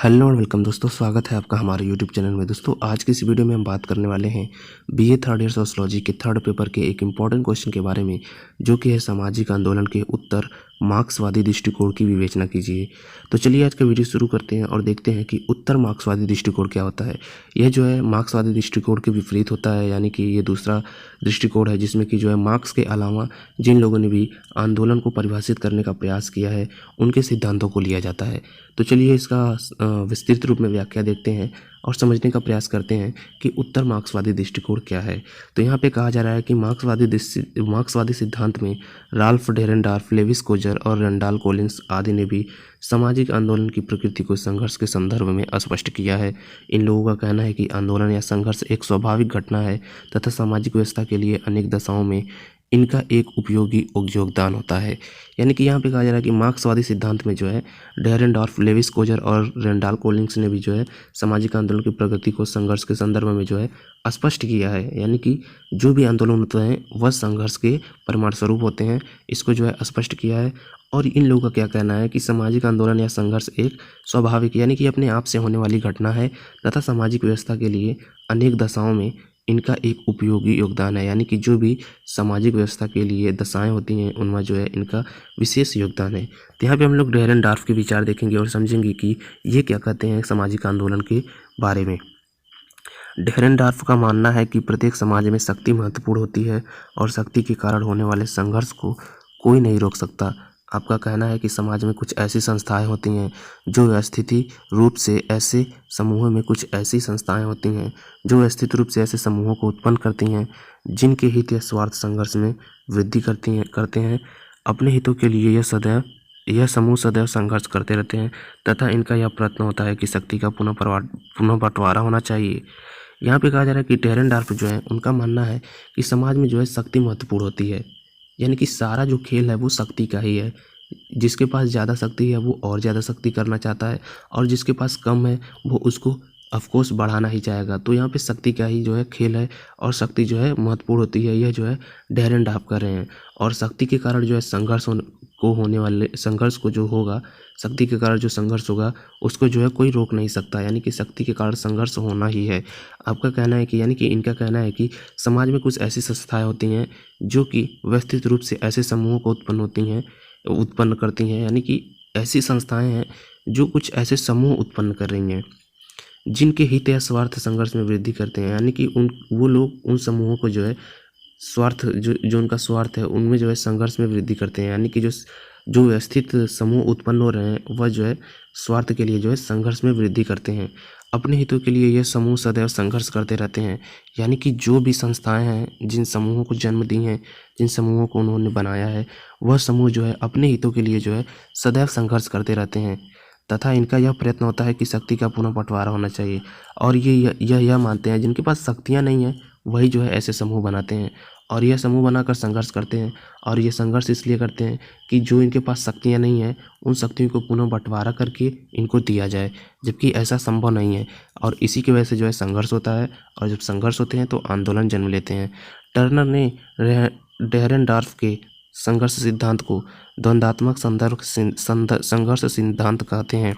Hello और welcome दोस्तों, स्वागत है आपका हमारे यूट्यूब चैनल में। दोस्तों आज की इस वीडियो में हम बात करने वाले हैं बीए थर्ड ईयर सोशियोलॉजी के थर्ड पेपर के एक इम्पॉर्टेंट क्वेश्चन के बारे में, जो कि है सामाजिक आंदोलन के उत्तर मार्क्सवादी दृष्टिकोण की विवेचना कीजिए। तो चलिए आज का वीडियो शुरू करते हैं और देखते हैं कि उत्तर मार्क्सवादी दृष्टिकोण क्या होता है। यह जो है मार्क्सवादी दृष्टिकोण के विपरीत होता है, यानी कि ये दूसरा दृष्टिकोण है जिसमें कि जो है मार्क्स के अलावा जिन लोगों ने भी आंदोलन को परिभाषित करने का प्रयास किया है उनके सिद्धांतों को लिया जाता है। तो चलिए इसका विस्तृत रूप में व्याख्या देखते हैं और समझने का प्रयास करते हैं कि उत्तर मार्क्सवादी दृष्टिकोण क्या है। तो यहाँ पे कहा जा रहा है कि मार्क्सवादी सिद्धांत में राल्फ डेरेनडार्फ, लेविस कोजर और रैंडॉल्फ कॉलिंस आदि ने भी सामाजिक आंदोलन की प्रकृति को संघर्ष के संदर्भ में स्पष्ट किया है। इन लोगों का कहना है कि आंदोलन या संघर्ष एक स्वाभाविक घटना है तथा सामाजिक व्यवस्था के लिए अनेक दशाओं में इनका एक उपयोगी योगदान होता है। यानी कि यहाँ पे कहा जा रहा है कि मार्क्सवादी सिद्धांत में जो है डेरेनडॉर्फ, लेविस कोजर और रैंडॉल्फ कॉलिंस ने भी जो है सामाजिक आंदोलन की प्रगति को संघर्ष के संदर्भ में जो है स्पष्ट किया है। यानी कि जो भी आंदोलन होते हैं वह संघर्ष के परिणाम स्वरूप होते हैं, इसको जो है स्पष्ट किया है। और इन लोगों का क्या कहना है कि सामाजिक आंदोलन या संघर्ष एक स्वाभाविक यानी कि अपने आप से होने वाली घटना है तथा सामाजिक व्यवस्था के लिए अनेक दशाओं में इनका एक उपयोगी योगदान है। यानी कि जो भी सामाजिक व्यवस्था के लिए दशाएं होती हैं उनमें जो है इनका विशेष योगदान है। तो यहाँ पे हम लोग डेरेनडॉर्फ के विचार देखेंगे और समझेंगे कि ये क्या कहते हैं सामाजिक आंदोलन के बारे में। डेरेनडॉर्फ का मानना है कि प्रत्येक समाज में शक्ति महत्वपूर्ण होती है और शक्ति के कारण होने वाले संघर्ष को कोई नहीं रोक सकता। आपका कहना है कि समाज में कुछ ऐसी संस्थाएं होती हैं जो व्यवस्थित रूप से ऐसे समूहों में कुछ ऐसी संस्थाएं होती हैं जो व्यवस्थित रूप से ऐसे समूहों को उत्पन्न करती हैं जिनके हित या स्वार्थ संघर्ष में वृद्धि करते हैं। अपने हितों के लिए यह समूह सदैव संघर्ष करते रहते हैं तथा इनका यह प्रयत्न होता है कि शक्ति का पुनः बंटवारा होना चाहिए। यहाँ पे कहा जा रहा है कि डेरेनडॉर्फ जो है उनका मानना है कि समाज में जो है शक्ति महत्वपूर्ण होती है, यानी कि सारा जो खेल है वो शक्ति का ही है। जिसके पास ज़्यादा शक्ति है वो और ज़्यादा शक्ति करना चाहता है और जिसके पास कम है वो उसको ऑफकोर्स बढ़ाना ही चाहेगा। तो यहाँ पे शक्ति का ही जो है खेल है और शक्ति जो है महत्वपूर्ण होती है, यह जो है डेरेनडॉर्फ कर रहे हैं। और शक्ति के कारण जो है होने वाले संघर्ष को जो होगा, शक्ति के कारण जो संघर्ष होगा उसको जो है कोई रोक नहीं सकता, यानी कि शक्ति के कारण संघर्ष होना ही है। आपका कहना है कि यानी कि इनका कहना है कि समाज में कुछ ऐसी संस्थाएं होती हैं जो कि व्यवस्थित रूप से ऐसे समूहों को उत्पन्न करती हैं, यानी कि ऐसी संस्थाएं हैं जो कुछ ऐसे समूह उत्पन्न कर रही हैं जिनके हित या स्वार्थ संघर्ष में वृद्धि करते हैं। यानी कि वो लोग उन समूहों को जो है स्वार्थ जो उनका स्वार्थ है उनमें जो है संघर्ष में वृद्धि करते हैं। यानी कि जो व्यवस्थित समूह उत्पन्न हो रहे हैं वह जो है स्वार्थ के लिए जो है संघर्ष में वृद्धि करते हैं। अपने हितों के लिए यह समूह सदैव संघर्ष करते रहते हैं। यानी कि जो भी संस्थाएं हैं जिन समूहों को जन्म दी हैं, जिन समूहों को उन्होंने बनाया है, वह समूह जो है अपने हितों के लिए जो है सदैव संघर्ष करते रहते हैं तथा इनका यह प्रयत्न होता है कि शक्ति का पुनः बंटवारा होना चाहिए। और यह मानते हैं जिनके पास शक्तियाँ नहीं हैं वही जो है ऐसे समूह बनाते हैं और यह समूह बनाकर संघर्ष करते हैं। और ये संघर्ष इसलिए करते हैं कि जो इनके पास शक्तियाँ नहीं हैं उन शक्तियों को पुनः बंटवारा करके इनको दिया जाए, जबकि ऐसा संभव नहीं है। और इसी की वजह से जो है संघर्ष होता है और जब संघर्ष होते हैं तो आंदोलन जन्म लेते हैं। टर्नर ने डेरेनडॉर्फ के संघर्ष सिद्धांत को द्वंद्वात्मक संघर्ष सिद्धांत कहते हैं,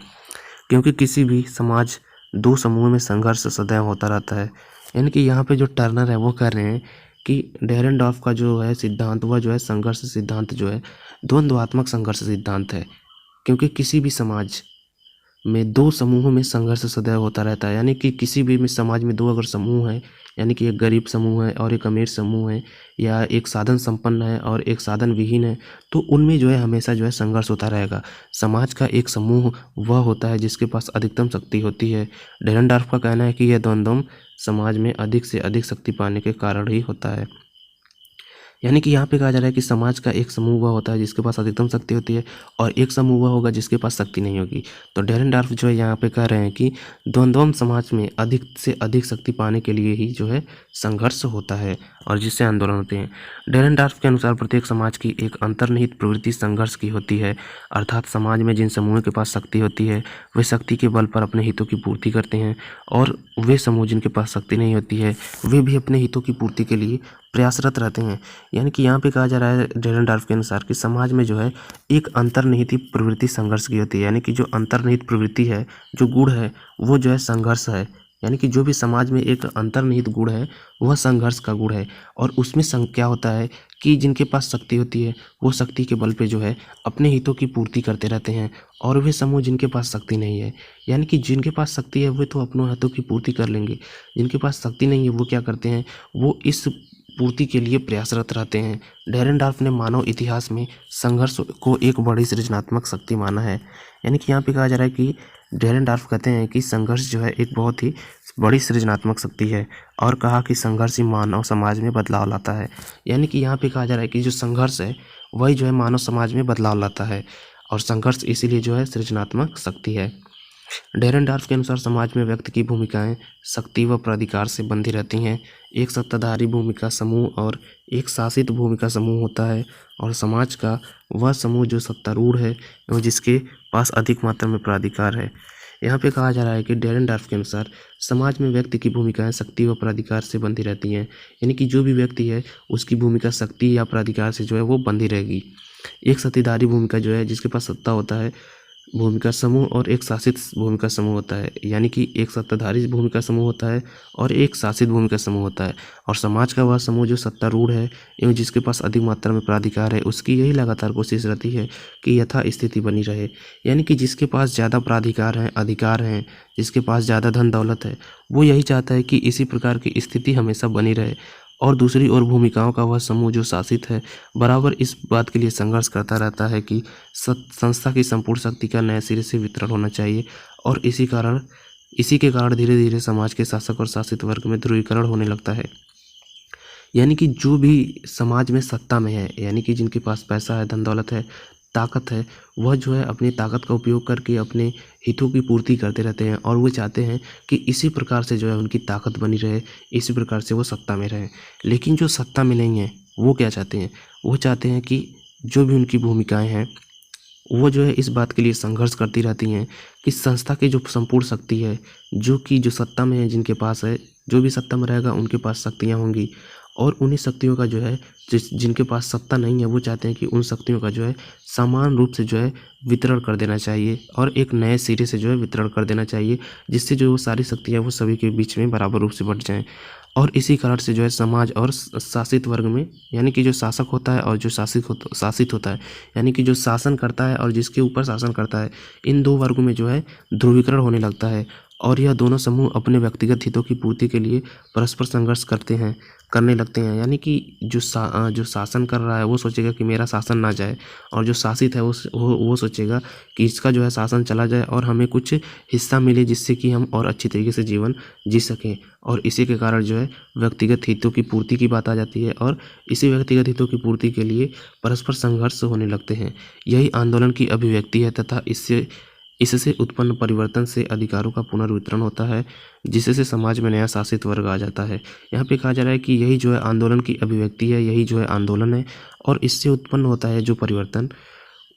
क्योंकि किसी भी समाज दो समूह में संघर्ष सदैव होता रहता है। यानी कि यहाँ पे जो टर्नर है वो कह रहे हैं कि डेरेनडॉर्फ का जो है सिद्धांत वह जो है संघर्ष सिद्धांत जो है द्वंद्वात्मक संघर्ष सिद्धांत है, क्योंकि किसी भी समाज में दो समूहों में संघर्ष सदैव होता रहता है। यानी कि किसी भी समाज में दो अगर समूह है, यानी कि एक गरीब समूह है और एक अमीर समूह है, या एक साधन संपन्न है और एक साधन विहीन है, तो उनमें जो है हमेशा जो है संघर्ष होता रहेगा। समाज का एक समूह वह होता है जिसके पास अधिकतम शक्ति होती है। डेरेनडॉर्फ का कहना है कि यह द्वंद्व समाज में अधिक से अधिक शक्ति पाने के कारण ही होता है। यानी कि यहाँ पे कहा जा रहा है कि समाज का एक समूह वह होता है जिसके पास अधिकतम शक्ति होती है और एक समूह वह होगा जिसके पास शक्ति नहीं होगी। तो डेरेनडॉर्फ जो है यहाँ पे कह रहे हैं कि द्वंद्वम समाज में अधिक से अधिक शक्ति पाने के लिए ही जो है संघर्ष होता है और जिससे आंदोलन होते हैं। डेरेनडॉर्फ के अनुसार प्रत्येक समाज की एक अंतर्निहित प्रवृत्ति संघर्ष की होती है, अर्थात समाज में जिन समूहों के पास शक्ति होती है वे शक्ति के बल पर अपने हितों की पूर्ति करते हैं और वे समूह जिनके पास शक्ति नहीं होती है वे भी अपने हितों की पूर्ति के लिए प्रयासरत रहते हैं। यानी कि यहाँ पे कहा जा रहा है डेरेनडार्फ के अनुसार कि समाज में जो है एक अंतर्निहित प्रवृत्ति संघर्ष की होती है। यानी कि जो अंतर्निहित प्रवृत्ति है, जो गुण है, वो जो है संघर्ष है। यानी कि जो भी समाज में एक अंतर्निहित गुण है वह संघर्ष का गुण है। और उसमें क्या होता है कि जिनके पास शक्ति होती है वो शक्ति के बल पे जो है अपने हितों की पूर्ति करते रहते हैं, और वे समूह जिनके पास शक्ति नहीं है, यानी कि जिनके पास शक्ति है वे तो अपने हितों की पूर्ति कर लेंगे, जिनके पास शक्ति नहीं है वो क्या करते हैं, वो इस पूर्ति के लिए प्रयासरत रहते हैं। डेरेनडार्फ ने मानव इतिहास में संघर्ष को एक बड़ी सृजनात्मक शक्ति माना है। यानी कि यहाँ पे कहा जा रहा है कि डेरेनडार्फ कहते हैं कि संघर्ष जो है एक बहुत ही बड़ी सृजनात्मक शक्ति है, और कहा कि संघर्ष ही मानव समाज में बदलाव लाता है। यानी कि यहाँ पे कहा जा रहा है कि जो संघर्ष है वही जो है मानव समाज में बदलाव लाता है, और संघर्ष इसीलिए जो है सृजनात्मक शक्ति है। डेरेनडार्फ के अनुसार समाज में व्यक्ति की भूमिकाएं शक्ति व प्राधिकार से बंधी रहती हैं। एक सत्ताधारी भूमिका समूह और एक शासित भूमिका समूह होता है, और समाज का वह समूह जो सत्तारूढ़ है एवं जिसके पास अधिक मात्रा में प्राधिकार है। यहाँ पे कहा जा रहा है कि डेरेनडार्फ के अनुसार समाज में व्यक्ति की भूमिकाएं शक्ति व प्राधिकार से बंधी रहती हैं। यानी कि जो भी व्यक्ति है उसकी भूमिका शक्ति या प्राधिकार से जो है वो बंधी रहेगी। एक सत्ताधारी भूमिका जो है जिसके पास सत्ता होता है भूमिका समूह, और एक शासित भूमिका समूह होता है। यानी कि एक सत्ताधारी भूमिका समूह होता है और एक शासित भूमिका समूह होता है, और समाज का वह समूह जो सत्तारूढ़ है एवं जिसके पास अधिक मात्रा में प्राधिकार है उसकी यही लगातार कोशिश रहती है कि यथा स्थिति बनी रहे। यानी कि जिसके पास ज़्यादा प्राधिकार हैं, अधिकार हैं, जिसके पास ज़्यादा धन दौलत है, वो यही चाहता है कि इसी प्रकार की स्थिति हमेशा बनी रहे, और दूसरी ओर भूमिकाओं का वह समूह जो शासित है बराबर इस बात के लिए संघर्ष करता रहता है कि संस्था की संपूर्ण शक्ति का नए सिरे से वितरण होना चाहिए, और इसी के कारण धीरे धीरे समाज के शासक और शासित वर्ग में ध्रुवीकरण होने लगता है। यानी कि जो भी समाज में सत्ता में है, यानी कि जिनके पास पैसा है, धन दौलत है, ताकत है, वह जो है अपनी ताकत का उपयोग करके अपने हितों की पूर्ति करते रहते हैं, और वो चाहते हैं कि इसी प्रकार से जो है उनकी ताकत बनी रहे, इसी प्रकार से वो सत्ता में रहें। लेकिन जो सत्ता में नहीं है वो क्या चाहते हैं, वो चाहते हैं कि जो भी उनकी भूमिकाएं हैं वो जो है इस बात के लिए संघर्ष करती रहती हैं कि संस्था की जो संपूर्ण शक्ति है, जो सत्ता में है, जिनके पास है, जो भी सत्ता में रहेगा उनके पास शक्तियाँ होंगी, और उन्हीं शक्तियों का जो है जिनके पास सत्ता नहीं है वो चाहते हैं कि उन शक्तियों का जो है समान रूप से जो है वितरण कर देना चाहिए, और एक नए सिरे से जो है वितरण कर देना चाहिए, जिससे जो वो सारी शक्तियाँ वो सभी के बीच में बराबर रूप से बंट जाएं। और इसी कारण से जो है समाज और शासित वर्ग में, यानी कि जो शासक होता है और जो शासित होता है, यानी कि जो शासन करता है और जिसके ऊपर शासन करता है, इन दो वर्गों में जो है ध्रुवीकरण होने लगता है, और यह दोनों समूह अपने व्यक्तिगत हितों की पूर्ति के लिए परस्पर संघर्ष करने लगते हैं। यानी कि जो शासन कर रहा है वो सोचेगा कि मेरा शासन ना जाए, और जो शासित है वो सोचेगा कि इसका जो है शासन चला जाए और हमें कुछ हिस्सा मिले, जिससे कि हम और अच्छी तरीके से जीवन जी सकें। और इसी के कारण जो है व्यक्तिगत हितों की पूर्ति की बात आ जाती है, और इसी व्यक्तिगत हितों की पूर्ति के लिए परस्पर संघर्ष होने लगते हैं। यही आंदोलन की अभिव्यक्ति है, तथा इससे उत्पन्न परिवर्तन से अधिकारों का पुनर्वितरण होता है, जिससे समाज में नया शासित वर्ग आ जाता है। यहाँ पे कहा जा रहा है कि यही जो है आंदोलन की अभिव्यक्ति है, यही जो है आंदोलन है, और इससे उत्पन्न होता है जो परिवर्तन,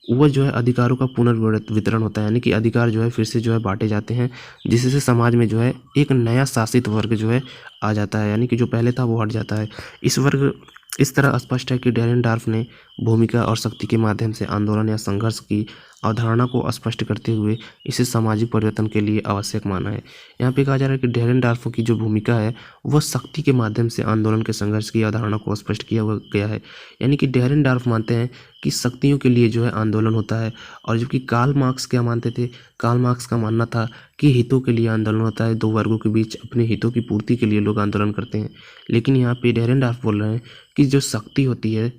वो जो है अधिकारों का पुनर्वितरण होता है। यानी कि अधिकार जो है फिर से जो है बांटे जाते हैं, जिससे समाज में जो है एक नया शासित वर्ग जो है आ जाता है, यानी कि जो पहले था वो हट जाता है। इस तरह स्पष्ट है कि डेरेनडार्फ ने भूमिका और शक्ति के माध्यम से आंदोलन या संघर्ष की अवधारणा को स्पष्ट करते हुए इसे सामाजिक परिवर्तन के लिए आवश्यक माना है। यहाँ पे कहा जा रहा है कि डेरेनडार्फ की जो भूमिका है वह शक्ति के माध्यम से आंदोलन के संघर्ष की अवधारणा को स्पष्ट किया गया है। यानी कि डेरेनडार्फ मानते हैं कि शक्तियों के लिए जो है आंदोलन होता है, और जबकि कार्ल मार्क्स क्या मानते थे, कार्ल मार्क्स का मानना था कि हितों के लिए आंदोलन होता है, दो वर्गों के बीच अपने हितों की पूर्ति के लिए लोग आंदोलन करते हैं। लेकिन यहाँ पे डेरेनडार्फ बोल रहे हैं कि जो शक्ति होती है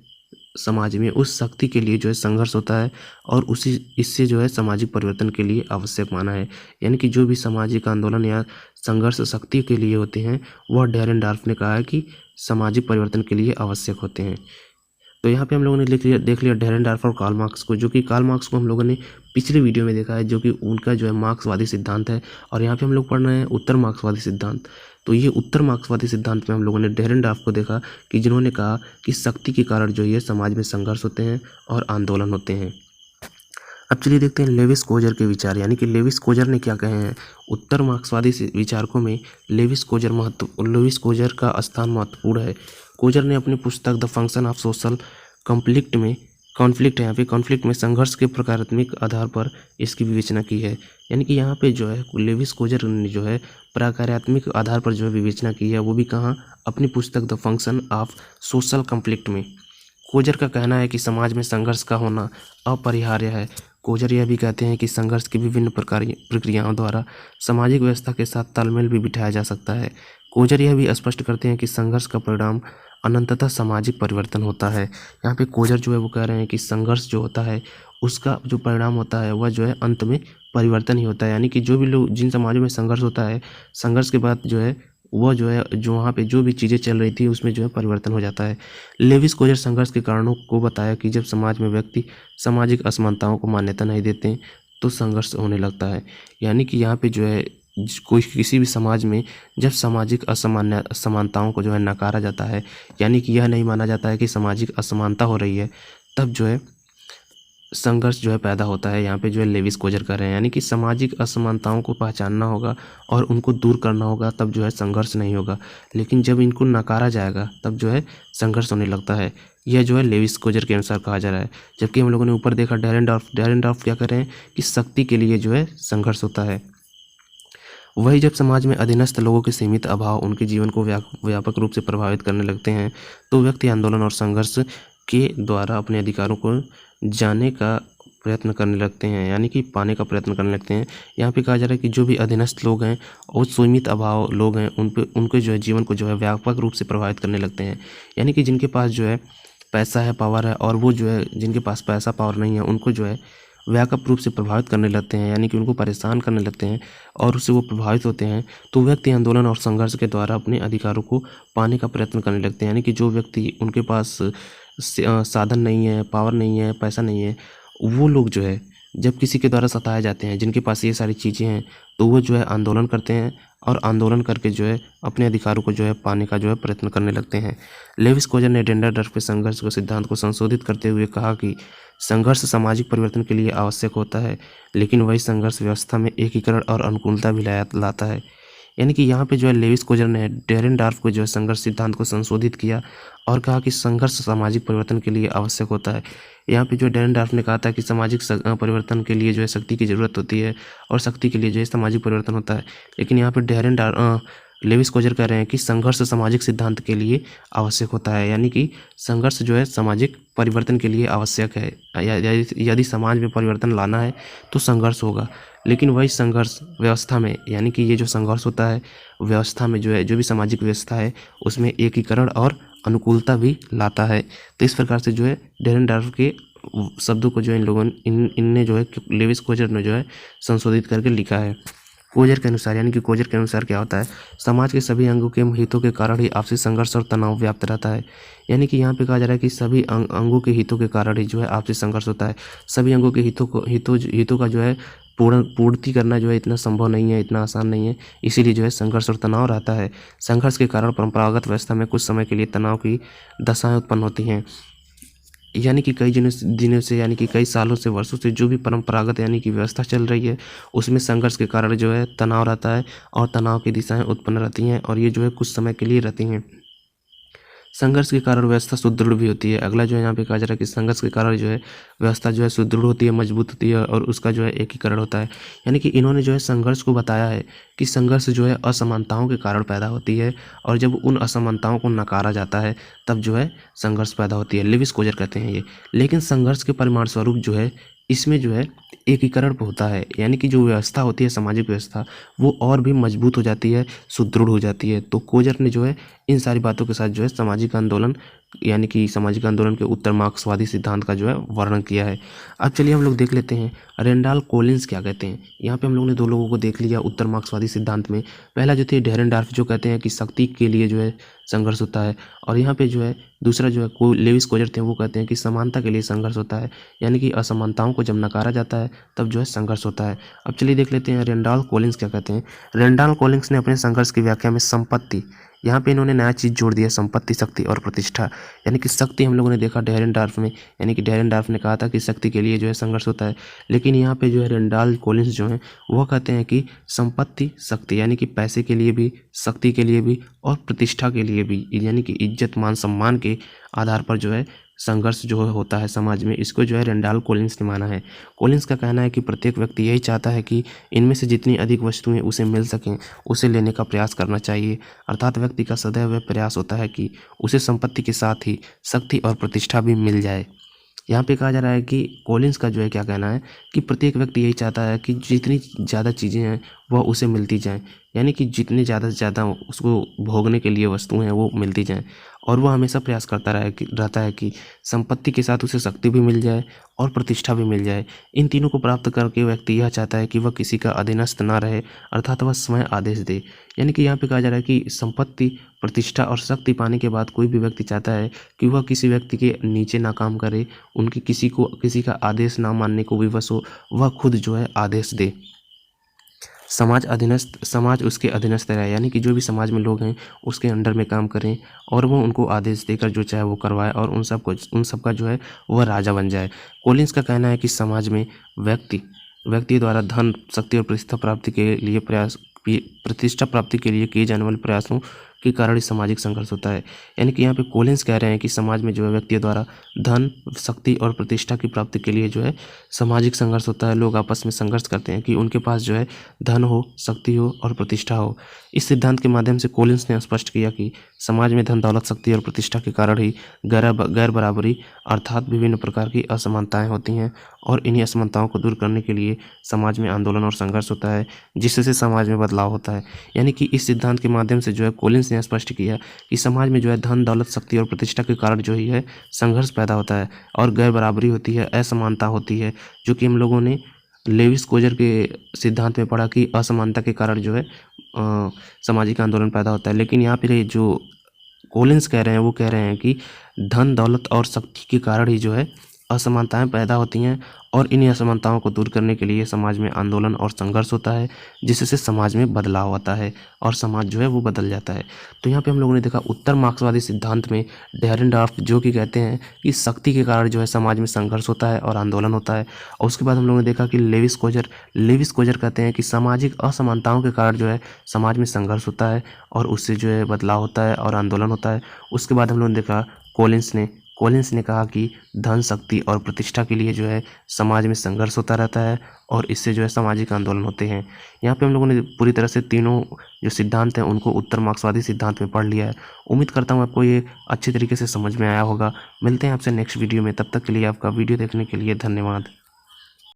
समाज में, उस शक्ति के लिए जो है संघर्ष होता है, और इससे जो है सामाजिक परिवर्तन के लिए आवश्यक माना है। यानी कि जो भी सामाजिक आंदोलन या संघर्ष शक्ति के लिए होते हैं वह डेरेनडार्फ ने कहा है कि सामाजिक परिवर्तन के लिए आवश्यक होते हैं। तो यहाँ पे हम लोगों ने देख लिया डेरेनडार्फ और कार्ल मार्क्स को, जो कि कार्ल मार्क्स को हम लोगों ने पिछले वीडियो में देखा है, जो कि उनका जो है मार्क्सवादी सिद्धांत है, और यहाँ पे हम लोग पढ़ रहे हैं उत्तर मार्क्सवादी सिद्धांत। तो ये उत्तर मार्क्सवादी सिद्धांत में हम लोगों ने डेरेनडार्फ को देखा कि जिन्होंने कहा कि शक्ति के कारण जो है समाज में संघर्ष होते हैं और आंदोलन होते हैं। अब चलिए देखते हैं लेविस कोजर के विचार, यानी कि लेविस कोजर ने क्या कहे हैं। उत्तर मार्क्सवादी विचारकों में लेविस कोजर का स्थान महत्वपूर्ण है। कोजर ने अपनी पुस्तक the function of social conflict में कॉन्फ्लिक्ट में संघर्ष के प्रकारात्मक आधार पर इसकी विवेचना की है। यानी कि यहाँ पे जो है लेविस कोजर ने जो है प्रकारात्मक आधार पर जो है विवेचना की है, वो भी कहाँ, अपनी पुस्तक the function of social conflict में। कोजर का कहना है कि समाज में संघर्ष का होना अपरिहार्य है। कोजर यह भी कहते हैं कि संघर्ष की विभिन्न प्रक्रियाओं द्वारा सामाजिक व्यवस्था के साथ तालमेल भी बिठाया जा सकता है। कोजर यह भी स्पष्ट करते हैं कि संघर्ष का परिणाम अनंततः सामाजिक परिवर्तन होता है। यहाँ पे कोजर जो है वो कह रहे हैं कि संघर्ष जो होता है उसका जो परिणाम होता है वह जो है अंत में परिवर्तन ही होता है। यानी कि जो भी लोग, जिन समाजों में संघर्ष होता है, संघर्ष के बाद जो है वह जो है जो वहाँ पे जो भी चीज़ें चल रही थी उसमें जो है परिवर्तन हो जाता है। लेविस कोजर संघर्ष के कारणों को बताया कि जब समाज में व्यक्ति सामाजिक असमानताओं को मान्यता नहीं देते तो संघर्ष होने लगता है। यानी कि यहाँ पे जो है कोई किसी भी समाज में जब सामाजिक असमानताओं को जो है नकारा जाता है, यानी कि यह नहीं माना जाता है कि सामाजिक असमानता हो रही है, तब जो है संघर्ष जो है पैदा होता है। यहाँ पे जो है लेविस कोजर कर रहे हैं, यानी कि सामाजिक असमानताओं को पहचानना होगा और उनको दूर करना होगा, तब जो है संघर्ष नहीं होगा। लेकिन जब इनको नकारा जाएगा तब जो है संघर्ष होने लगता है। यह जो है लेविस कोजर के अनुसार कहा जा रहा है। जबकि हम लोगों ने ऊपर देखा डेरेनडॉर्फ क्या कर रहे हैं कि शक्ति के लिए जो है संघर्ष होता है। वही जब समाज में अधीनस्थ लोगों के सीमित अभाव उनके जीवन को व्यापक रूप से प्रभावित करने लगते हैं तो व्यक्ति आंदोलन और संघर्ष के द्वारा अपने अधिकारों को जाने का प्रयत्न करने लगते हैं, यानी कि पाने का प्रयत्न करने लगते हैं। यहाँ पे कहा जा रहा है कि जो भी अधीनस्थ लोग हैं और सीमित अभाव लोग हैं उनके जो है जीवन को जो है व्यापक रूप से प्रभावित करने लगते हैं। यानी कि जिनके पास जो है पैसा है, पावर है, और वो जो है जिनके पास पैसा पावर नहीं है उनको जो है व्यापक रूप से प्रभावित करने लगते हैं, यानी कि उनको परेशान करने लगते हैं और उससे वो प्रभावित होते हैं। तो व्यक्ति आंदोलन और संघर्ष के द्वारा अपने अधिकारों को पाने का प्रयत्न करने लगते हैं। यानी कि जो व्यक्ति, उनके पास साधन नहीं है, पावर नहीं है, पैसा नहीं है, वो लोग जो है जब किसी के द्वारा सताए जाते हैं, जिनके पास ये सारी चीज़ें हैं, तो वो जो है आंदोलन करते हैं और आंदोलन करके जो है अपने अधिकारों को जो है पाने का जो है प्रयत्न करने लगते हैं। लेविस कोजर ने डेरेनडॉर्फ के संघर्ष के सिद्धांत को संशोधित करते हुए कहा कि संघर्ष सामाजिक परिवर्तन के लिए आवश्यक होता है, लेकिन वही संघर्ष व्यवस्था में एकीकरण और अनुकूलता भी लाता है। यानी कि यहाँ पे जो है लेविस कोजर ने डेरेनडॉर्फ को जो है संघर्ष सिद्धांत को संशोधित किया और कहा कि संघर्ष सामाजिक परिवर्तन के लिए आवश्यक होता है। यहाँ पे जो डेरेनडॉर्फ ने कहा था कि सामाजिक परिवर्तन के लिए जो है शक्ति की ज़रूरत होती है और शक्ति के लिए जो है सामाजिक परिवर्तन होता है। लेकिन यहाँ पे लेविस कोजर कह रहे हैं कि संघर्ष सामाजिक सिद्धांत के लिए आवश्यक होता है, यानी कि संघर्ष जो है सामाजिक परिवर्तन के लिए आवश्यक है। यदि समाज में परिवर्तन लाना है तो संघर्ष होगा, लेकिन वही संघर्ष व्यवस्था में, यानी कि ये जो संघर्ष होता है व्यवस्था में जो है, जो भी सामाजिक व्यवस्था है उसमें एकीकरण और अनुकूलता भी लाता है। तो इस प्रकार से जो है डेरेनडॉर्फ के शब्दों को जो है इनने जो है लेविस कोजर ने जो है संशोधित करके लिखा है। कोजर के अनुसार, यानी कि कोजर के अनुसार क्या होता है, समाज के सभी अंगों के हितों के कारण ही आपसी संघर्ष और तनाव व्याप्त रहता है। यानी कि यहाँ पे कहा जा रहा है कि सभी अंगों के हितों के कारण ही जो है आपसी संघर्ष होता है। सभी अंगों के हितों का जो है पूर्ति करना जो है इतना संभव नहीं है, इतना आसान नहीं है, इसीलिए जो है संघर्ष और तनाव रहता है। संघर्ष के कारण परंपरागत व्यवस्था में कुछ समय के लिए तनाव की दशाएं उत्पन्न होती हैं। यानी कि कई दिनों से, यानी कि कई सालों से, वर्षों से जो भी परंपरागत यानी कि व्यवस्था चल रही है उसमें संघर्ष के कारण जो है तनाव रहता है और तनाव की दिशाएं उत्पन्न रहती हैं और ये जो है कुछ समय के लिए रहती हैं। संघर्ष के कारण व्यवस्था सुदृढ़ भी होती है। अगला जो है यहाँ पे कहा जा रहा है कि संघर्ष के कारण जो है व्यवस्था जो है सुदृढ़ होती है, मजबूत होती है और उसका जो है एकीकरण होता है। यानी कि इन्होंने जो है संघर्ष को बताया है कि संघर्ष जो है असमानताओं के कारण पैदा होती है और जब उन असमानताओं को नकारा जाता है तब जो है संघर्ष पैदा होती है। लेविस कोजर कहते हैं ये। लेकिन संघर्ष के परिणाम स्वरूप जो है इसमें जो है एकीकरण होता है, यानी कि जो व्यवस्था होती है सामाजिक व्यवस्था वो और भी मजबूत हो जाती है, सुदृढ़ हो जाती है। तो कोजर ने जो है इन सारी बातों के साथ जो है सामाजिक आंदोलन, यानी कि सामाजिक आंदोलन के उत्तर मार्क्सवादी सिद्धांत का जो है वर्णन किया है। अब चलिए हम लोग देख लेते हैं रेंडॉल्फ कॉलिंस क्या कहते हैं। यहाँ पे हम लोगों ने दो लोगों को देख लिया उत्तर मार्क्सवादी सिद्धांत में। पहला जो थे डेरेनडॉर्फ जो कहते हैं कि शक्ति के लिए जो है संघर्ष होता है, और यहाँ पे जो है दूसरा जो है लेविस कोजर थे वो कहते हैं कि समानता के लिए संघर्ष होता है, यानी कि असमानताओं को जब नकारा जाता है तब जो है संघर्ष होता है। अब चलिए देख लेते हैं रेंडॉल्फ कॉलिंस क्या कहते हैं। रेंडॉल्फ कॉलिंस ने अपने संघर्ष की व्याख्या में संपत्ति, यहाँ पे इन्होंने नया चीज़ जोड़ दिया, संपत्ति, शक्ति और प्रतिष्ठा। यानी कि शक्ति हम लोगों ने देखा डेरेनडार्फ में, यानी कि डेरेनडार्फ ने कहा था कि शक्ति के लिए जो है संघर्ष होता है, लेकिन यहाँ पे जो है रेंडाल कॉलिंस जो है वह कहते हैं कि संपत्ति, शक्ति, यानी कि पैसे के लिए भी, शक्ति के लिए भी और प्रतिष्ठा के लिए भी, यानी कि इज्जत, मान, सम्मान के आधार पर जो है संघर्ष जो होता है समाज में, इसको जो है रेंडाल कॉलिंस ने माना है। कॉलिंस का कहना है कि प्रत्येक व्यक्ति यही चाहता है कि इनमें से जितनी अधिक वस्तुएं उसे मिल सकें उसे लेने का प्रयास करना चाहिए। अर्थात व्यक्ति का सदैव यह प्रयास होता है कि उसे संपत्ति के साथ ही शक्ति और प्रतिष्ठा भी मिल जाए। यहाँ पे कहा जा रहा है कि कॉलिंस का जो है क्या कहना है कि प्रत्येक व्यक्ति यही चाहता है कि जितनी ज़्यादा चीज़ें हैं वह उसे मिलती जाएं, यानी कि जितने ज़्यादा से ज़्यादा उसको भोगने के लिए वस्तुएं हैं वो मिलती जाएं, और वह हमेशा प्रयास करता रहता है कि संपत्ति के साथ उसे शक्ति भी मिल जाए और प्रतिष्ठा भी मिल जाए। इन तीनों को प्राप्त करके व्यक्ति यह चाहता है कि वह किसी का अधीनस्थ ना रहे, अर्थात वह स्वयं आदेश दे। यानी कि यहाँ पे कहा जा रहा है कि संपत्ति, प्रतिष्ठा और शक्ति पाने के बाद कोई भी व्यक्ति चाहता है कि वह किसी व्यक्ति के नीचे ना काम करे, उनकी किसी का आदेश ना मानने को विवश हो, वह खुद जो है आदेश दे। समाज उसके अधीनस्थ रहे, यानी कि जो भी समाज में लोग हैं उसके अंडर में काम करें और वो उनको आदेश देकर जो चाहे वो करवाए, और उन सब का जो है वह राजा बन जाए। कॉलिंस का कहना है कि समाज में व्यक्ति द्वारा धन, शक्ति और प्रतिष्ठा प्राप्ति के लिए किए जाने वाले प्रयासों के कारण ही सामाजिक संघर्ष होता है। यानी कि यहाँ पे कॉलिंस कह रहे हैं कि समाज में जो है व्यक्तियों द्वारा धन, शक्ति और प्रतिष्ठा की प्राप्ति के लिए जो है सामाजिक संघर्ष होता है। लोग आपस में संघर्ष करते हैं कि उनके पास जो है धन हो, शक्ति हो और प्रतिष्ठा हो। इस सिद्धांत के माध्यम से कॉलिंस ने स्पष्ट किया कि समाज में धन, दौलत, शक्ति और प्रतिष्ठा के कारण ही गैर बराबरी अर्थात विभिन्न प्रकार की असमानताएं होती हैं, और इन्हीं असमानताओं को दूर करने के लिए समाज में आंदोलन और संघर्ष होता है, जिससे समाज में बदलाव होता है। यानी कि इस सिद्धांत के माध्यम से जो है कॉलिंस ने स्पष्ट किया कि समाज में जो है धन, दौलत, शक्ति और प्रतिष्ठा के कारण जो ही है संघर्ष पैदा होता है और गैर बराबरी होती है, असमानता होती है, जो कि हम लोगों ने लेविस कोजर के सिद्धांत में पढ़ा कि असमानता के कारण जो है सामाजिक आंदोलन पैदा होता है। लेकिन यहाँ पर जो कॉलिंस कह रहे हैं वो कह रहे हैं कि धन, दौलत और शक्ति के कारण ही जो है असमानताएं पैदा होती हैं, और इन्हीं असमानताओं को दूर करने के लिए समाज में आंदोलन और संघर्ष होता है, जिससे समाज में बदलाव आता है और समाज जो है वो बदल जाता है। तो यहाँ पे हम लोगों ने देखा उत्तर मार्क्सवादी सिद्धांत में डेरेनडार्फ जो कि कहते हैं कि शक्ति के कारण जो है समाज में संघर्ष होता है और आंदोलन होता है, और उसके बाद हम लोगों ने देखा कि लेविस कोजर कहते हैं कि सामाजिक असमानताओं के कारण जो है समाज में संघर्ष होता है और उससे जो है बदलाव होता है और आंदोलन होता है। उसके बाद हम लोगों ने देखा कॉलिंस ने कहा कि धन, शक्ति और प्रतिष्ठा के लिए जो है समाज में संघर्ष होता रहता है और इससे जो है सामाजिक आंदोलन होते हैं। यहाँ पे हम लोगों ने पूरी तरह से तीनों जो सिद्धांत हैं उनको उत्तर मार्क्सवादी सिद्धांत में पढ़ लिया है। उम्मीद करता हूँ आपको ये अच्छी तरीके से समझ में आया होगा। मिलते हैं आपसे नेक्स्ट वीडियो में, तब तक के लिए आपका वीडियो देखने के लिए धन्यवाद।